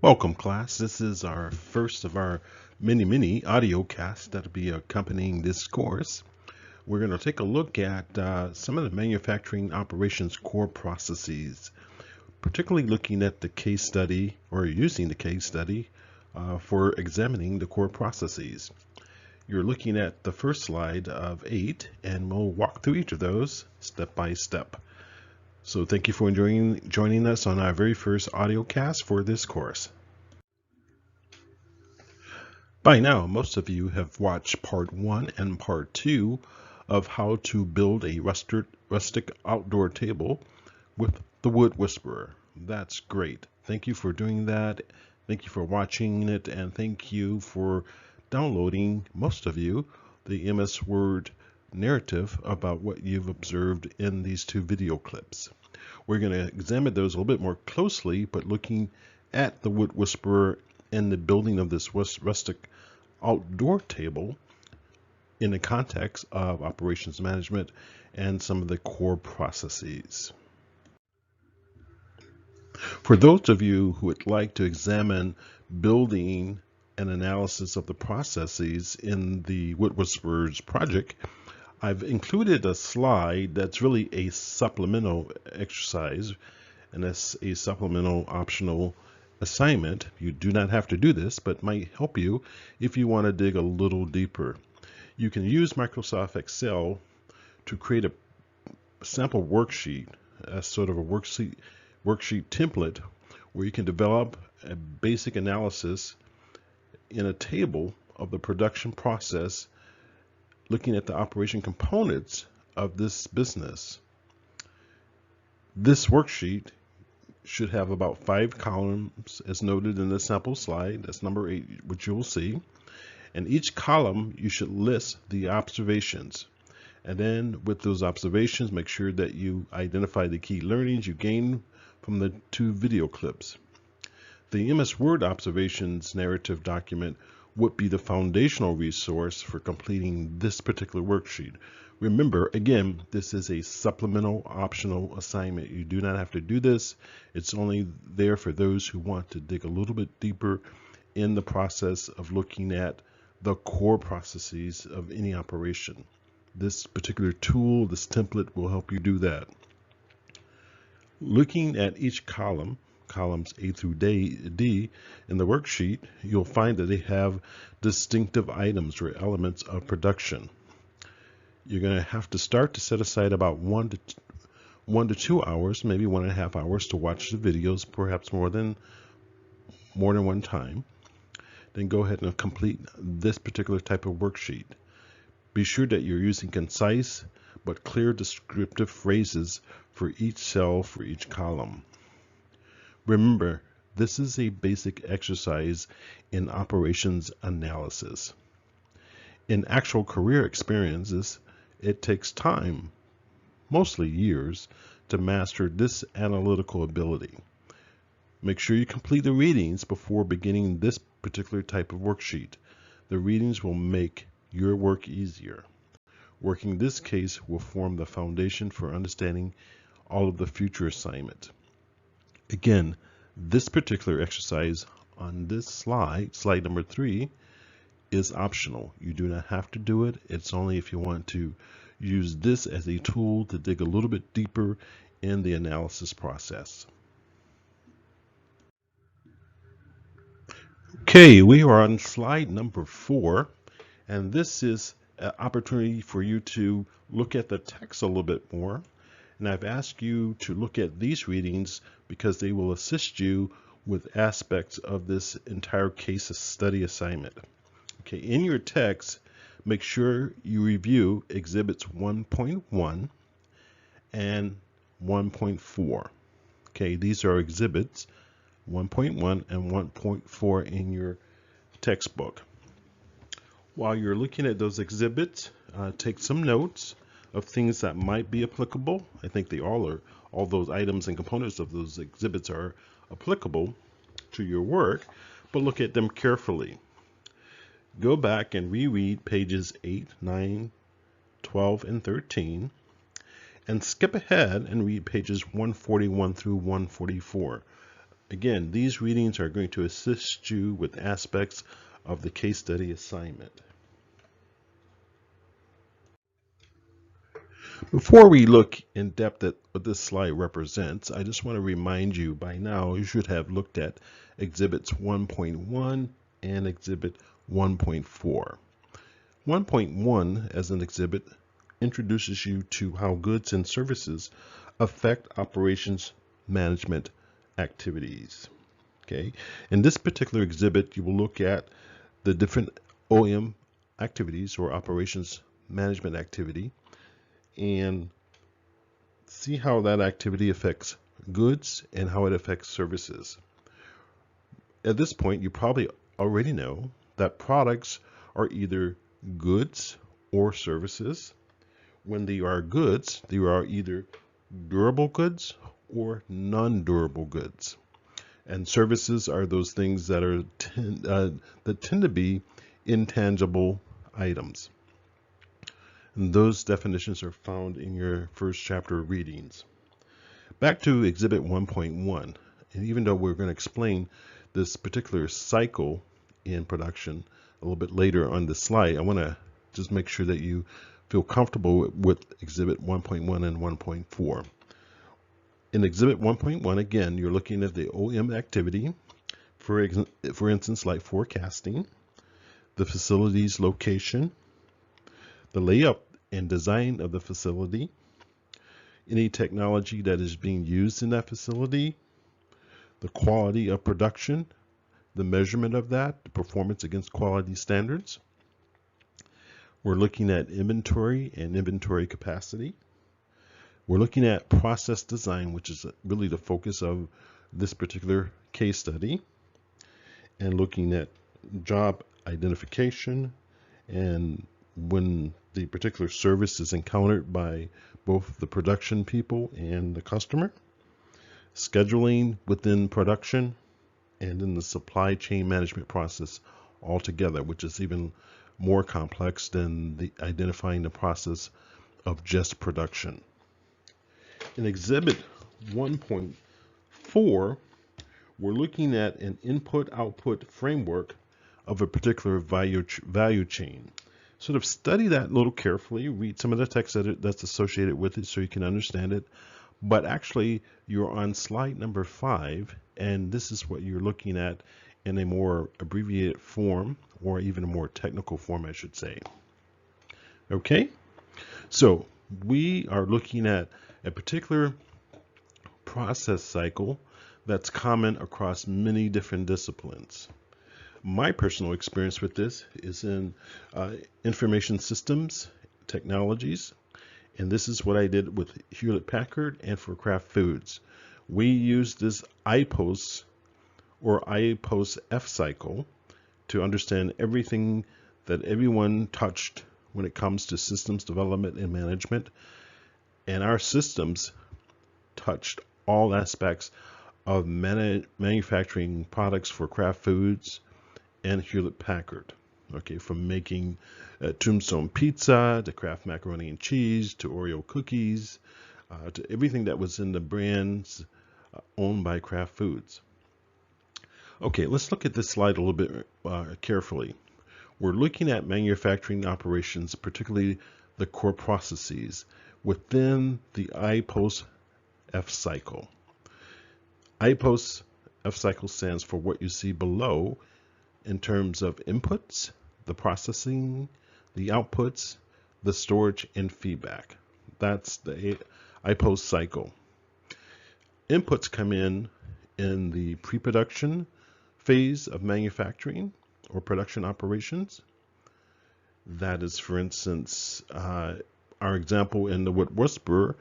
Welcome, class. This is our first of our mini audio casts that'll be accompanying this course. We're going to take a look at some of the manufacturing operations core processes, particularly looking at the case study or using the case study for examining the core processes. You're looking at the first slide of 8, and we'll walk through each of those step by step. So thank you for joining us on our very first audio cast for this course. By now, most of you have watched part 1 and part 2 of how to build a rustic outdoor table with the Wood Whisperer. That's great. Thank you for doing that. Thank you for watching it, and thank you for downloading, most of you, the MS Word narrative about what you've observed in these two video clips. We're going to examine those a little bit more closely, but looking at the Wood Whisperer and the building of this rustic outdoor table in the context of operations management and some of the core processes. For those of you who would like to examine building an analysis of the processes in the Wood Whisperers project, I've included a slide that's really a supplemental exercise, and that's a supplemental optional assignment. You do not have to do this, but might help you if you want to dig a little deeper. You can use Microsoft Excel to create a sample worksheet as sort of a worksheet template where you can develop a basic analysis in a table of the production process, looking at the operation components of this business. This worksheet should have about 5 columns as noted in the sample slide. That's number 8, which you will see. And each column you should list the observations. And then with those observations, make sure that you identify the key learnings you gain from the 2 video clips. The MS Word observations narrative document would be the foundational resource for completing this particular worksheet. Remember, again, this is a supplemental optional assignment. You do not have to do this. It's only there for those who want to dig a little bit deeper in the process of looking at the core processes of any operation. This particular tool, this template, will help you do that. Looking at each column, columns A through D in the worksheet, you'll find that they have distinctive items or elements of production. You're going to have to start to set aside about 1 to 2 hours, maybe 1.5 hours to watch the videos, perhaps more than one time. Then go ahead and complete this particular type of worksheet. Be sure that you're using concise but clear descriptive phrases for each cell, for each column. Remember, this is a basic exercise in operations analysis. In actual career experiences, it takes time, mostly years, to master this analytical ability. Make sure you complete the readings before beginning this particular type of worksheet. The readings will make your work easier. Working this case will form the foundation for understanding all of the future assignment. Again, this particular exercise on this slide number 3, is optional. You do not have to do it. It's only if you want to use this as a tool to dig a little bit deeper in the analysis process. Okay, we are on slide number 4, and this is an opportunity for you to look at the text a little bit more. And I've asked you to look at these readings because they will assist you with aspects of this entire case study assignment. Okay, in your text, make sure you review exhibits 1.1 and 1.4. Okay, these are exhibits 1.1 and 1.4 in your textbook. While you're looking at those exhibits, take some notes of things that might be applicable. I think they all are. All those items and components of those exhibits are applicable to your work, but look at them carefully. Go back and reread pages 8, 9, 12, and 13, and skip ahead and read pages 141 through 144. Again, these readings are going to assist you with aspects of the case study assignment. Before we look in depth at what this slide represents, I just want to remind you by now you should have looked at Exhibits 1.1 and Exhibit 1.4. 1.1 as an exhibit introduces you to how goods and services affect operations management activities. Okay, in this particular exhibit, you will look at the different OM activities or operations management activity and see how that activity affects goods and how it affects services. At this point, you probably already know that products are either goods or services. When they are goods, they are either durable goods or non-durable goods. And services are those things that tend to be intangible items. And those definitions are found in your first chapter readings. Back to Exhibit 1.1, and even though we're going to explain this particular cycle in production a little bit later on the slide, I want to just make sure that you feel comfortable with Exhibit 1.1 and 1.4. In Exhibit 1.1, again, you're looking at the OM activity, for instance, like forecasting, the facility's location, the layout and design of the facility, any technology that is being used in that facility, the quality of production, the measurement of that, the performance against quality standards. We're looking at inventory and inventory capacity. We're looking at process design, which is really the focus of this particular case study, and looking at job identification and when the particular service is encountered by both the production people and the customer, scheduling within production, and in the supply chain management process altogether, which is even more complex than identifying the process of just production. In Exhibit 1.4, we're looking at an input-output framework of a particular value chain. Sort of study that a little carefully, read some of the text that's associated with it so you can understand it. But actually, you're on slide number 5, and this is what you're looking at in a more abbreviated form, or even a more technical form, I should say. Okay, so we are looking at a particular process cycle that's common across many different disciplines. My personal experience with this is in information systems technologies, and this is what I did with Hewlett-Packard and for Kraft Foods. We used this IPOS or IPOS F cycle to understand everything that everyone touched when it comes to systems development and management. And our systems touched all aspects of manufacturing products for Kraft Foods and Hewlett-Packard. Okay, from making Tombstone pizza to Kraft macaroni and cheese to Oreo cookies to everything that was in the brands owned by Kraft Foods. Okay, let's look at this slide a little bit carefully. We're looking at manufacturing operations, particularly the core processes within the IPOS F cycle. IPOS F cycle stands for what you see below in terms of inputs, the processing, the outputs, the storage, and feedback. That's the IPOS cycle. Inputs come in the pre-production phase of manufacturing or production operations. That is, for instance, our example in the wood whisperer,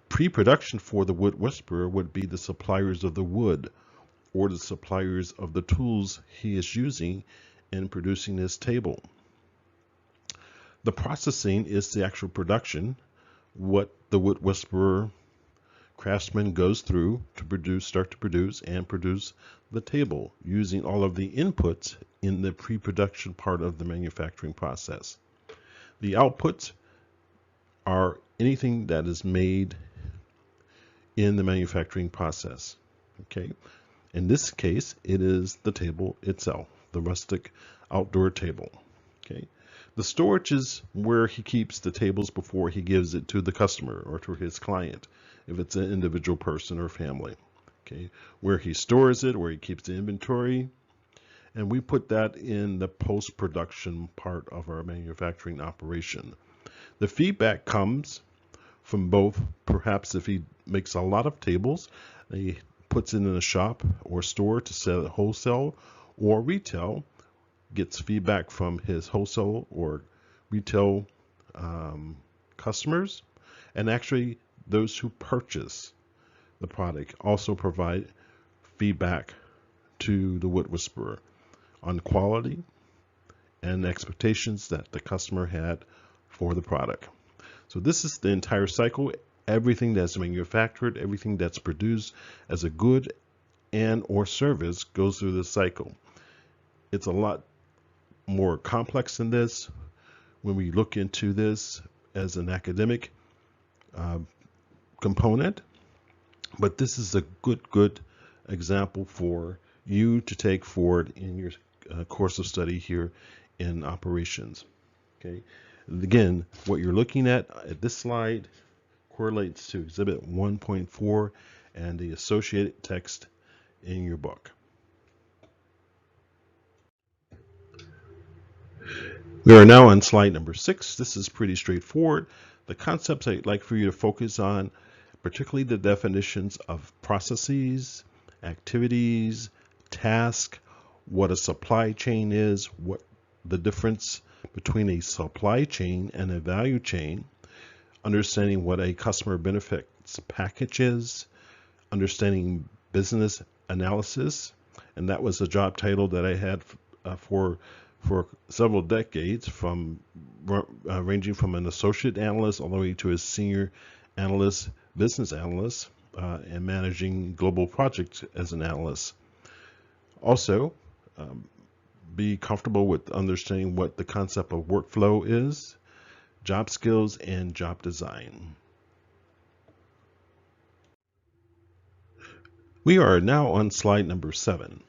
pre-production for the wood whisperer would be the suppliers of the wood or the suppliers of the tools he is using in producing his table. The processing is the actual production, what the wood whisperer craftsman goes through to start to produce and produce the table using all of the inputs in the pre-production part of the manufacturing process. The outputs are anything that is made in the manufacturing process. Okay, In this case, it is the table itself, the rustic outdoor table. Okay. The storage is where he keeps the tables before he gives it to the customer or to his client, if it's an individual person or family. Okay. Where he stores it, where he keeps the inventory, and we put that in the post-production part of our manufacturing operation. The feedback comes from both. Perhaps if he makes a lot of tables, he puts it in a shop or store to sell it wholesale or retail, gets feedback from his wholesale or retail customers, and actually those who purchase the product also provide feedback to the Wood Whisperer on quality and expectations that the customer had for the product. So this is the entire cycle. Everything that's manufactured, everything that's produced as a good and or service goes through this cycle. It's a lot more complex than this when we look into this as an academic component, but this is a good example for you to take forward in your course of study here in operations. Okay. Again, what you're looking at this slide correlates to Exhibit 1.4 and the associated text in your book. We are now on slide number 6. This is pretty straightforward. The concepts I'd like for you to focus on, particularly the definitions of processes, activities, task, what a supply chain is, what the difference between a supply chain and a value chain, understanding what a customer benefits package is, understanding business analysis, and that was a job title that I had for several decades, from ranging from an associate analyst all the way to a senior analyst, business analyst, and managing global projects as an analyst. Also, be comfortable with understanding what the concept of workflow is, job skills, and job design. We are now on slide number 7.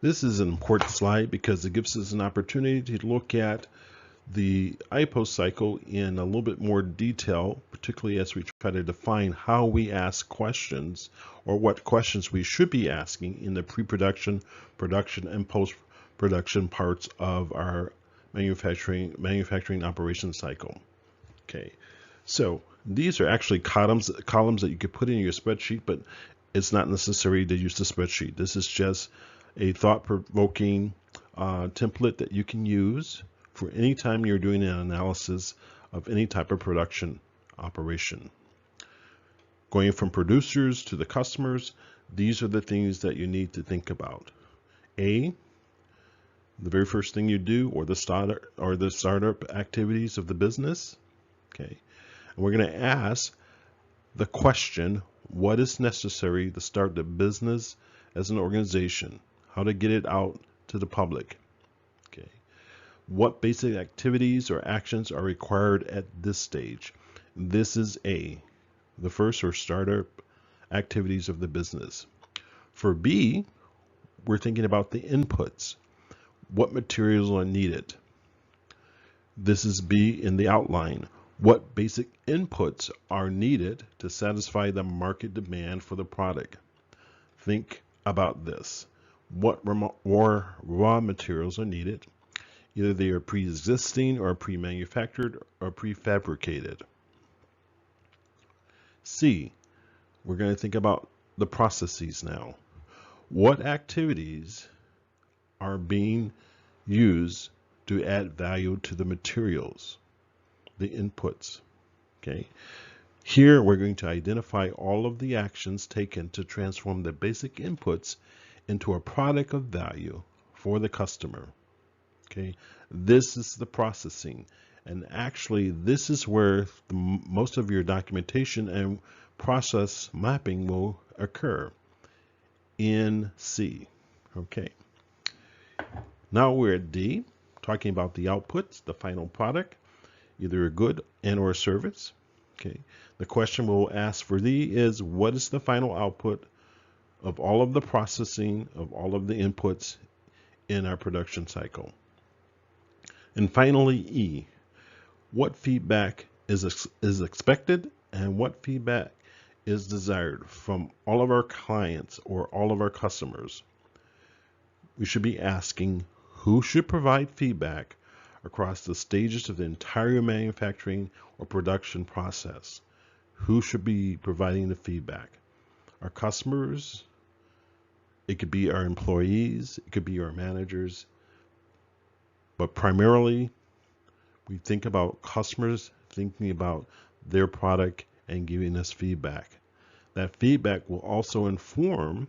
This is an important slide because it gives us an opportunity to look at the IPO cycle in a little bit more detail, particularly as we try to define how we ask questions or what questions we should be asking in the pre-production, production, and post-production parts of our manufacturing operation cycle. Okay, so these are actually columns that you could put in your spreadsheet, but it's not necessary to use the spreadsheet. This is just a thought-provoking template that you can use for any time you're doing an analysis of any type of production operation. Going from producers to the customers, these are the things that you need to think about. A, the very first thing you do, or the startup activities of the business. Okay, and we're going to ask the question, what is necessary to start the business as an organization? How to get it out to the public? Okay, what basic activities or actions are required at this stage? This is A, the first or startup activities of the business. For B, we're thinking about the inputs. What materials are needed? This is B in the outline. What basic inputs are needed to satisfy the market demand for the product? Think about this. What raw materials are needed? Either they are pre-existing or pre-manufactured or prefabricated. C, we're going to think about the processes now. What activities are being used to add value to the materials, the inputs? Okay. Here we're going to identify all of the actions taken to transform the basic inputs into a product of value for the customer. Okay, this is the processing, and actually this is where most of your documentation and process mapping will occur in C. Okay, now we're at D, talking about the outputs, the final product, either a good and or a service. Okay, the question we'll ask for D is, what is the final output of all of the processing of all of the inputs in our production cycle. And finally, E, what feedback is expected and what feedback is desired from all of our clients or all of our customers. We should be asking who should provide feedback across the stages of the entire manufacturing or production process. Who should be providing the feedback? Our customers, it could be our employees, it could be our managers, but primarily we think about customers thinking about their product and giving us feedback. That feedback will also inform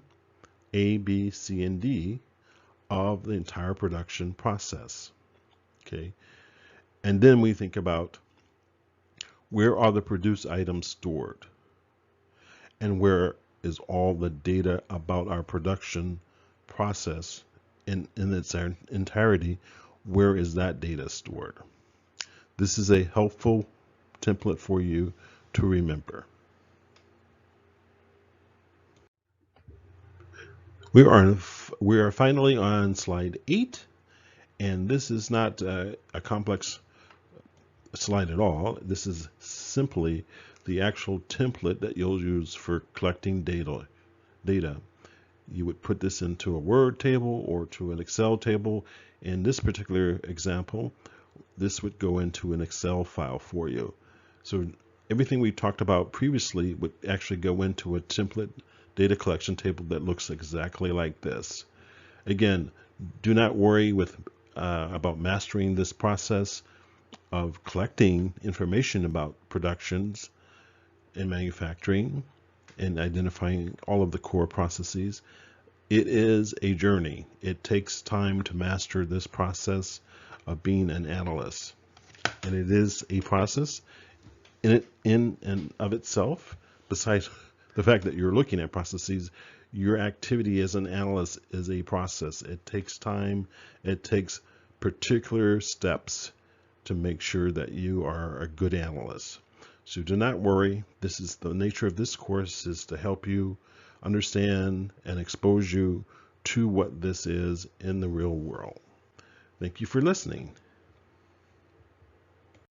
A, B, C, and D of the entire production process. Okay. And then we think about where are the produced items stored and where is all the data about our production process in its entirety, where is that data stored? This is a helpful template for you to remember. We are finally on slide 8, and this is not a complex slide at all. This is simply the actual template that you'll use for collecting data. You would put this into a Word table or to an Excel table. In this particular example, this would go into an Excel file for you. So everything we talked about previously would actually go into a template data collection table that looks exactly like this. Again, do not worry about mastering this process of collecting information about productions and manufacturing and identifying all of the core processes. It is a journey. It takes time to master this process of being an analyst. And it is a process in and of itself. Besides the fact that you're looking at processes, your activity as an analyst is a process. It takes time. It takes particular steps to make sure that you are a good analyst. So do not worry. This is the nature of this course, is to help you understand and expose you to what this is in the real world. Thank you for listening.